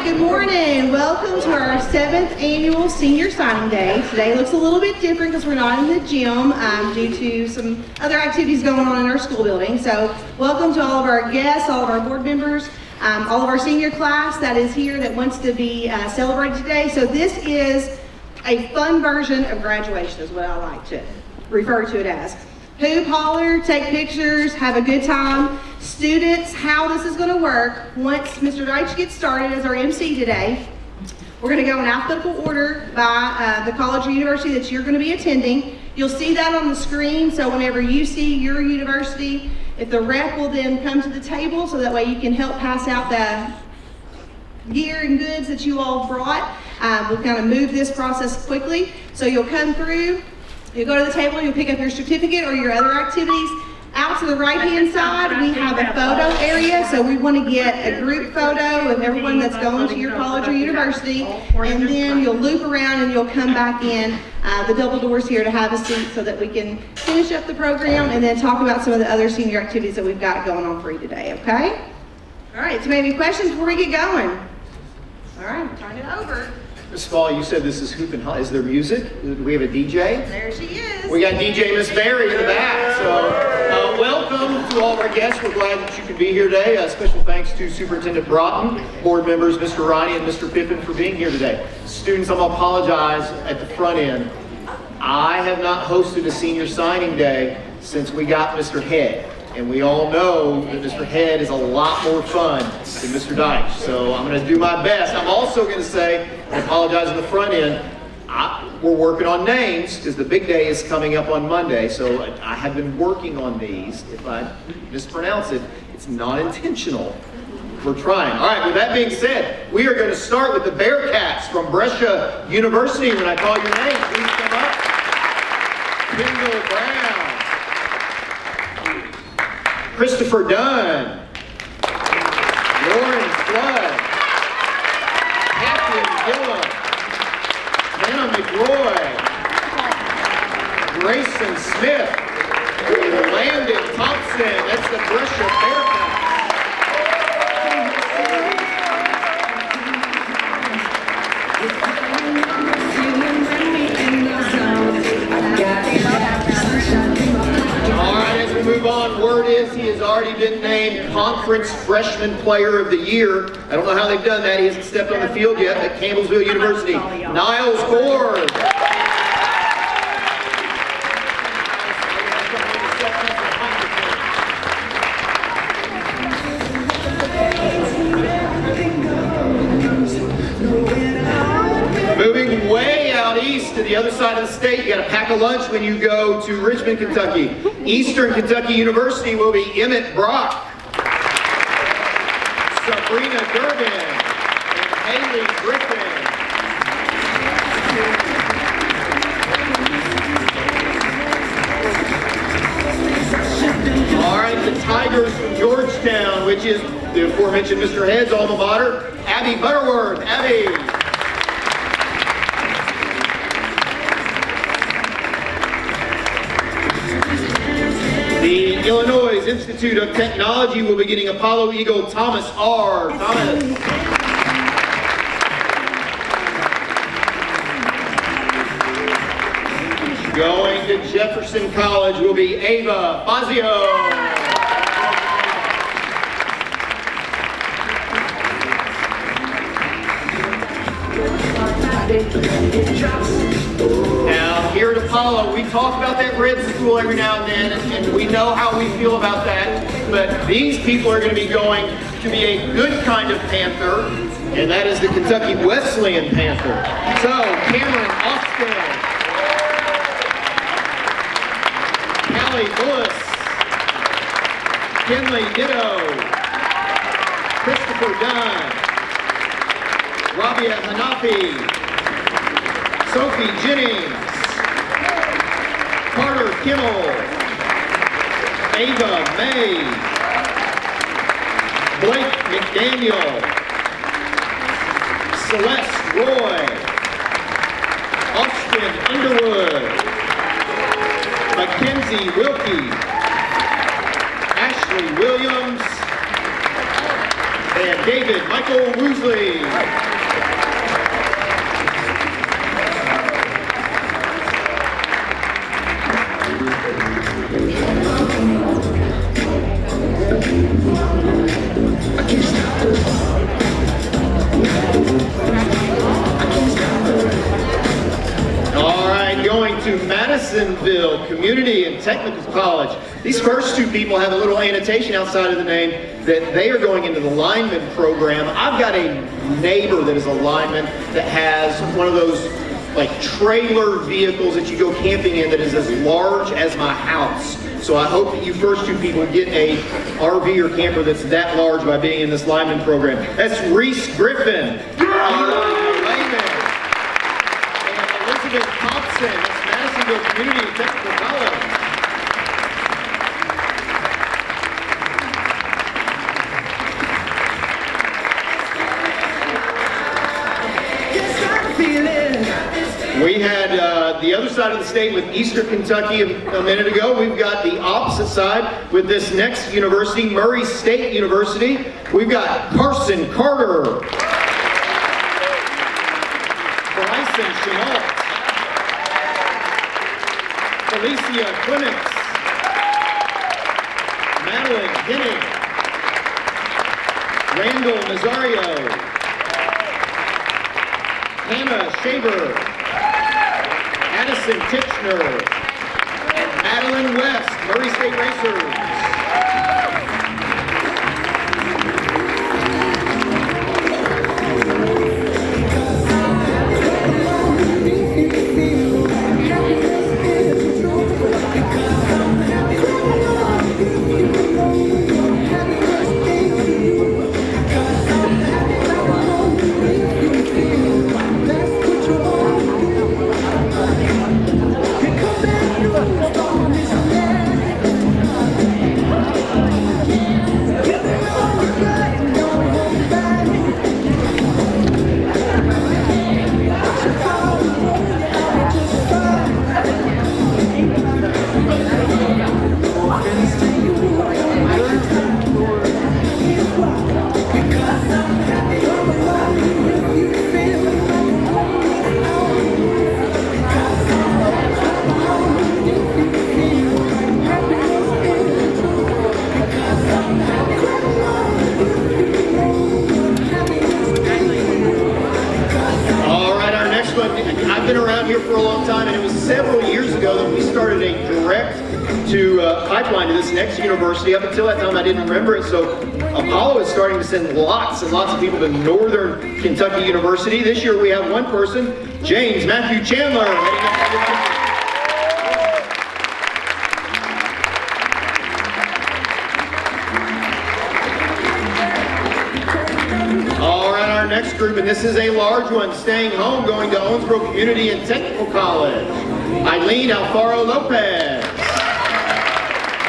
Good morning. Welcome to our 7th annual senior signing day. Today looks a little bit different because we're not in the gym due to some other activities going on in our school building. So welcome to all of our guests, all of our board members, all of our senior class that is here that wants to be celebrated today. So this is a fun version of graduation is what I like to refer to it as. Hoop, holler, take pictures, have a good time. Students, how this is going to work, once Mr. Deitch gets started as our MC today, we're going to go in alphabetical order by the college or university that you're going to be attending. You'll see that on the screen, so whenever you see your university, if the rep will then come to the table so that way you can help pass out the gear and goods that you all brought. We'll kind of move this process quickly. So you'll come through, you'll go to the table, you'll pick up your certificate or your other activities. Out to the right-hand side, we have a photo area, so we want to get a group photo of everyone that's going to your college or university, and then you'll loop around and you'll come back in the double doors here to have a seat so that we can finish up the program and then talk about some of the other senior activities that we've got going on for you today, okay? All right, so maybe questions before we get going? All right, we'll turn it over. Ms. Fall, you said this is Hoop and Holler. Is there music? Do we have a DJ? There she is. We got DJ Miss Barry in the back. So welcome to all of our guests. We're glad that you could be here today. Special thanks to Superintendent Broughton, board members Mr. Ronnie and Mr. Pippin for being here today. Students, I'm going to apologize at the front end. I have not hosted a senior signing day since we got Mr. Head. And we all know that Mr. Head is a lot more fun than Mr. Deitch. So I'm going to do my best. I'm also going to say, I apologize on the front end, we're working on names because the big day is coming up on Monday. So I have been working on these. If I mispronounce it, it's not intentional. We're trying. All right, with that being said, we are going to start with the Bearcats from Brescia University. When I call your name, please come up. Kendall Brown. Christopher Dunn, Lauren Flood, Catherine Gillum, Hannah McRoy, Grayson Smith, Landon Thompson. That's the Brescia Bearcats. Move on. Word is he has already been named Conference Freshman Player of the Year. I don't know how they've done that. He hasn't stepped on the field yet at Campbellsville University. Niles Ford. Moving way out east to the other side of the state, you got to pack a lunch when you go to Richmond, Kentucky. Eastern Kentucky University will be Emmett Brock, Sabrina Durbin, and Haley Griffin. All right, the Tigers from Georgetown, which is the aforementioned Mr. Head's alma mater, Abby Butterworth. Abby. The Illinois Institute of Technology will be getting Apollo Eagle Thomas R. Thomas. Going to Jefferson College will be Ava Fazio. Now, here at Apollo, we talk about that red school every now and then, and we know how we feel about that, but these people are going to be going to be a good kind of Panther, and that is the Kentucky Wesleyan Panther. So, Cameron Austin, Callie Bullis, Kinley Ditto, Christopher Dunn, Rabia Hanafi, Sophie Jennings, Carter Kimmel, Ava May, Blake McDaniel, Celeste Roy, Austin Underwood, Mackenzie Wilkie, Ashley Williams, and David Michael Woosley. Owensville Community and Technical College. These first two people have a little annotation outside of the name that they are going into the lineman program. I've got a neighbor that is a lineman that has one of those like trailer vehicles that you go camping in that is as large as my house. So I hope that you first two people get a RV or camper that's that large by being in this lineman program. That's Reese Griffin, Eli Layman, and Elizabeth Thompson. That's Madisonville Community and Technical College. We had the other side of the state with Eastern Kentucky a minute ago. We've got the opposite side with this next university, Murray State University. We've got Carson Carter, Bryson Chenault, Felicia Clements, Madeline Hennig, Randall Nazario, Hannah Shaver, Addison Titchner, and Madeline West, Murray State Racers. I've been around here for a long time, and it was several years ago that we started a direct to pipeline to this next university. Up until that time, I didn't remember it, so Apollo is starting to send lots and lots of people to Northern Kentucky University. This year we have one person, James Matthew Chandler. Next group, and this is a large one, staying home, going to Owensboro Community and Technical College. Eileen Alfaro Lopez,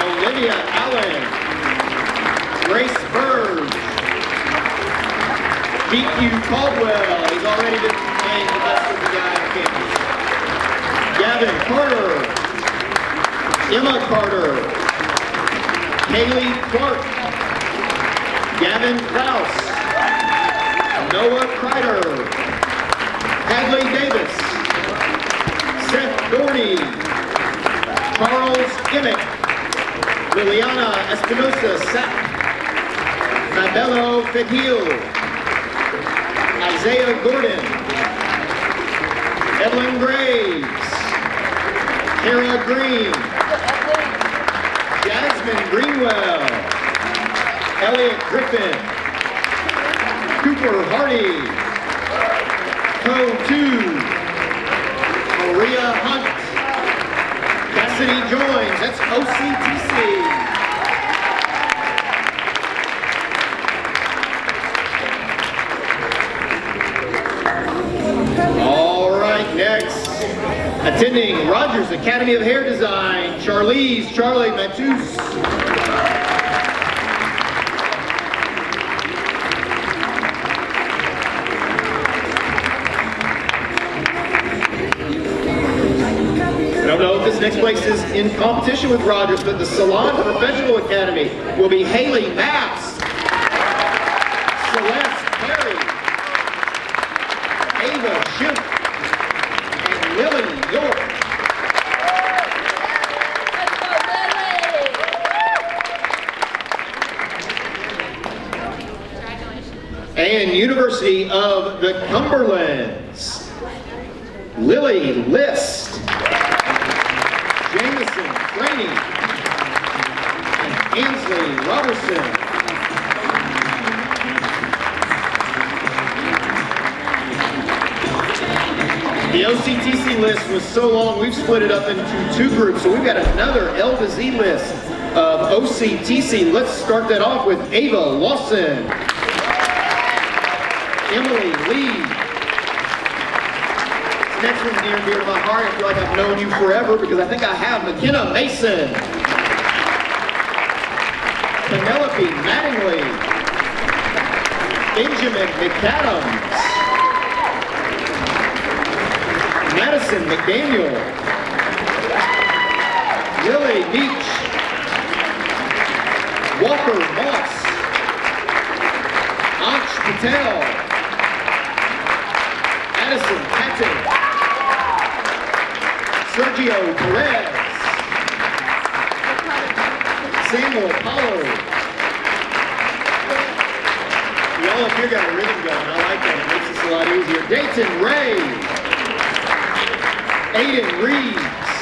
Olivia Allen, Grace Burge, DQ Caldwell, he's already been playing the best of the guy on campus. Gavin Carter, Emma Carter, Haley Clark, Gavin Kraus, Noah Kreider, Hadley Davis, Seth Doherty, Charles Emmett, Liliana Espinosa Sack, Fabello Fedil, Isaiah Gordon, Evelyn Graves, Kara Green, Jasmine Greenwell, Elliot Griffin, Cooper Hardy, Co-2, Maria Hunt, Cassidy Joins, that's OCTC. All right, next, attending Rogers Academy of Hair Design, Charlie Matus. I don't know if this next place is in competition with Rogers, but the Salon Professional Academy will be Haley Maps, Celeste Perry, Ava Schiff, and Lily York. And University of the Cumberlands, Lily List, Jameson Franey, and Ansley Robertson. The OCTC list was so long, we've split it up into two groups. So we've got another L to Z list of OCTC. Let's start that off with Ava Lawson, Emily Lee. This next one's near and dear to my heart. I feel like I've known you forever because I think I have. McKenna Mason, Penelope Mattingly, Benjamin McAdams, Madison McDaniel, Lily Beach, Walker Moss, Ansh Patel, Addison Patton, Sergio Perez, Samuel Apollo. Y'all up here got a rhythm going. I like that. It makes this a lot easier. Dayton Ray, Aiden Reeves,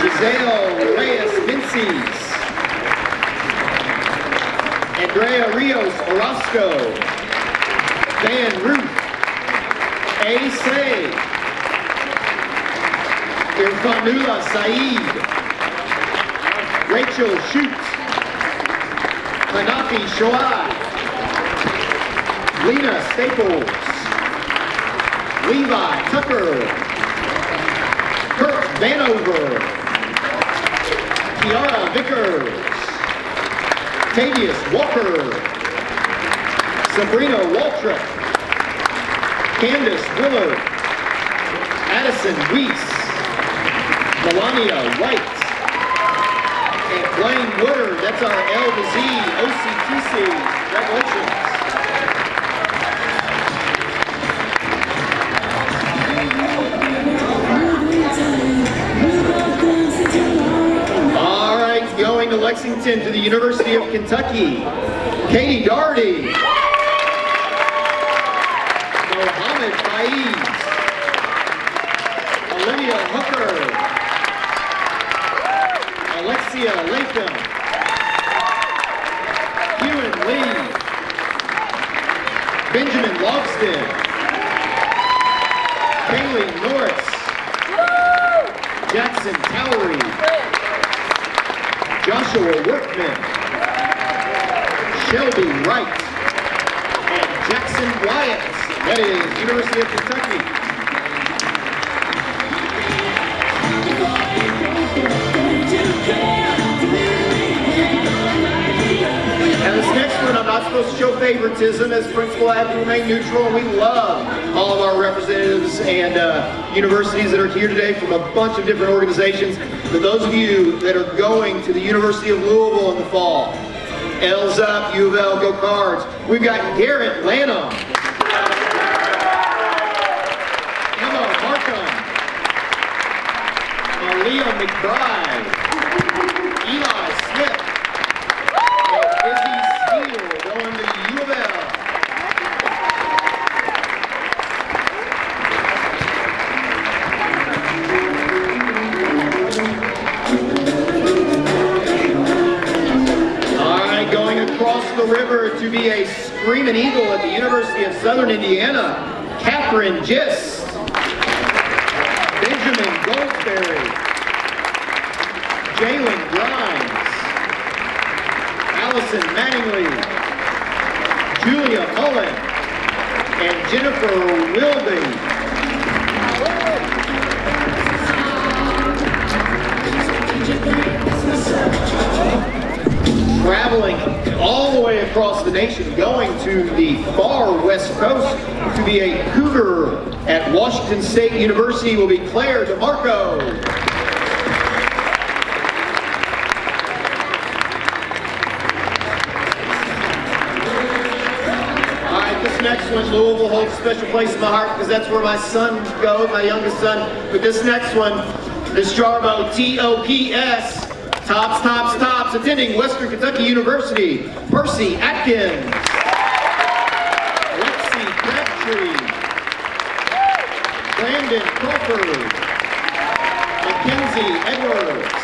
Giselle Reyes Vinces, Andrea Rios Orozco, Van Ruth, Say, Irfanula Saeed, Rachel Schutz, Hanafi Shoai, Lena Staples, Levi Tucker, Kurt Vanover, Kiara Vickers, Tavius Walker, Sabrina Waltrip, Candace Willard, Addison Weiss, Melania White, and Blaine Woodard. That's our L to Z OCTC. Congratulations. Going to Lexington to the University of Kentucky, Katie Darty, Mohammed Faiz, Olivia Hooker, Alexia Latham, Ewan Lee, Benjamin Logston, Kaylee Norris, Jackson Towery, Joshua Workman, Shelby Wright, and Jackson Wyatt. That is University of Kentucky. And this next one, I'm not supposed to show favoritism. As principal, I have to remain neutral, and we love all of our representatives and universities that are here today from a bunch of different organizations. But those of you that are going to the University of Louisville in the fall, L's up, U of L, go Cards. We've got Garrett Lanham, Emma Markham, Malia McBride, Eli Smith, and Izzy Steele going to U of L. Across the river to be a Screaming Eagle at the University of Southern Indiana, Catherine Gist, Benjamin Goldsberry, Jalen Grimes, Allison Mattingly, Julia Mullen, and Jennifer Wilby. Traveling all the way across the nation, going to the far west coast to be a Cougar at Washington State University will be Claire DeMarco. All right, this next one, Louisville holds a special place in my heart because that's where my son goes, my youngest son. But this next one, Miss Jarbo, TOPS. Tops, attending Western Kentucky University, Percy Atkins, Lexi Crabtree, Brandon Crawford, Mackenzie Edwards,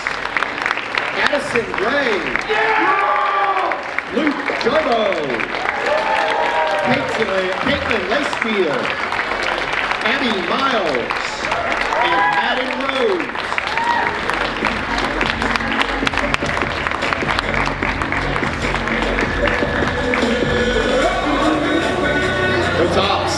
Addison Gray, Luke Jarbo, Caitlin Lacefield, Abby Miles, and Madden Rhodes. Go Tops.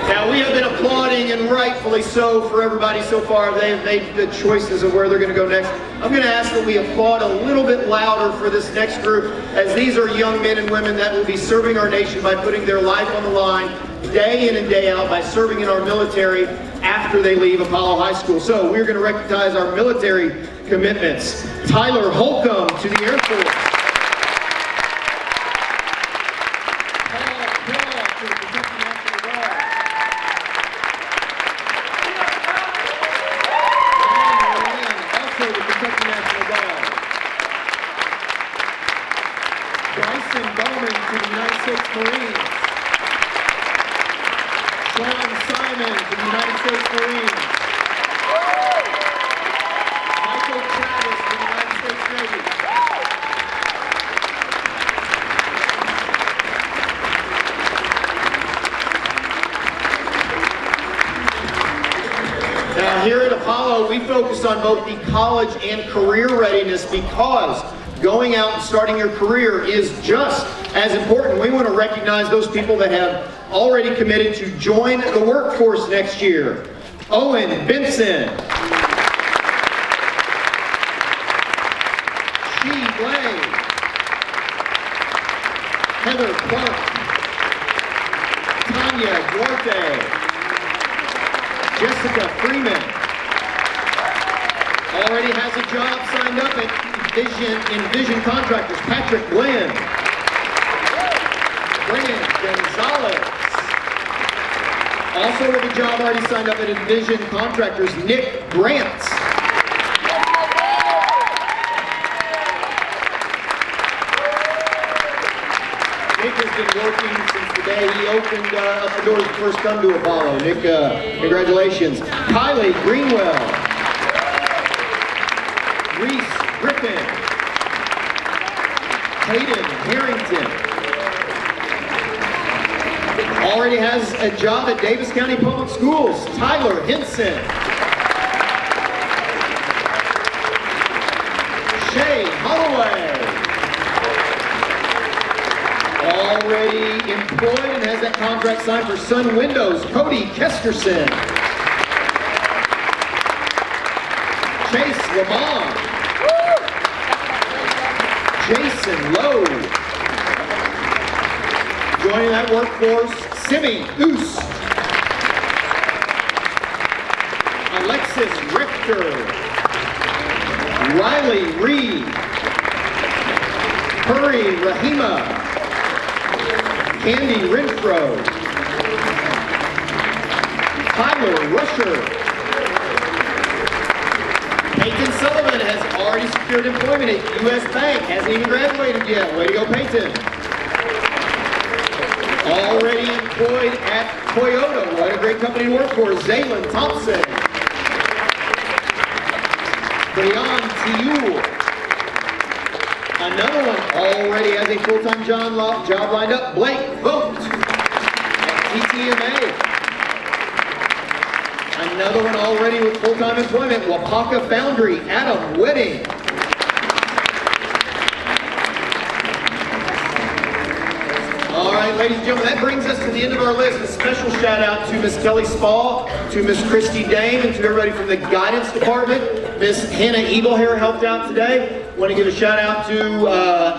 Now we have been applauding, and rightfully so, for everybody so far. They have made good choices of where they're going to go next. I'm going to ask that we applaud a little bit louder for this next group, as these are young men and women that will be serving our nation by putting their life on the line day in and day out by serving in our military after they leave Apollo High School. So we're going to recognize our military commitments. Tyler Holcomb to the Air Force. Bryson Bowman to the United States Marines. Sean Simon to the United States Marines. Michael Travis to the United States Navy. Now here at Apollo, we focus on both the college and career readiness because going out and starting your career is just as important. We want to recognize those people that have already committed to join the workforce next year. Owen Benson. She Blay. Heather Clark. Tanya Duarte. Jessica Freeman. Already has a job signed up at Envision Contractors. Patrick Glenn. Brennan Gonzalez. Also with a job already signed up at Envision Contractors. Nick Grant. Nick has been working since the day he opened up the doors to first come to Apollo. Nick, congratulations. Kylie Greenwell. Reese Griffin. Hayden Harrington. Already has a job at Davis County Public Schools. Tyler Henson. Shay Holloway. Already employed and has that contract signed for Sun Windows. Cody Kesterson. Chase Lamont. Jason Lowe. Joining that workforce, Simi Oos. Alexis Richter. Riley Reed. Hurry Rahima. Candy Renfro. Tyler Rusher. Peyton Sullivan has already secured employment at U.S. Bank. Hasn't even graduated yet. Way to go, Peyton. Already employed at Toyota. What a great company to work for. Zaylin Thompson. Breon Tiul. Another one already has a full-time job lined up. Blake Vogt at TTMA. Another one already with full-time employment. Wapaka Foundry, Adam Whitting. All right, ladies and gentlemen, that brings us to the end of our list. A special shout out to Miss Kelly Spall, to Miss Christy Dame, and to everybody from the guidance department. Miss Hannah Eaglehair helped out today. Want to give a shout out to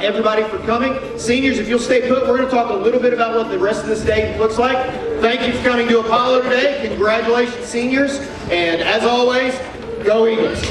everybody for coming. Seniors, if you'll stay put, we're going to talk a little bit about what the rest of this day looks like. Thank you for coming to Apollo today. Congratulations, seniors. And as always, go Eagles.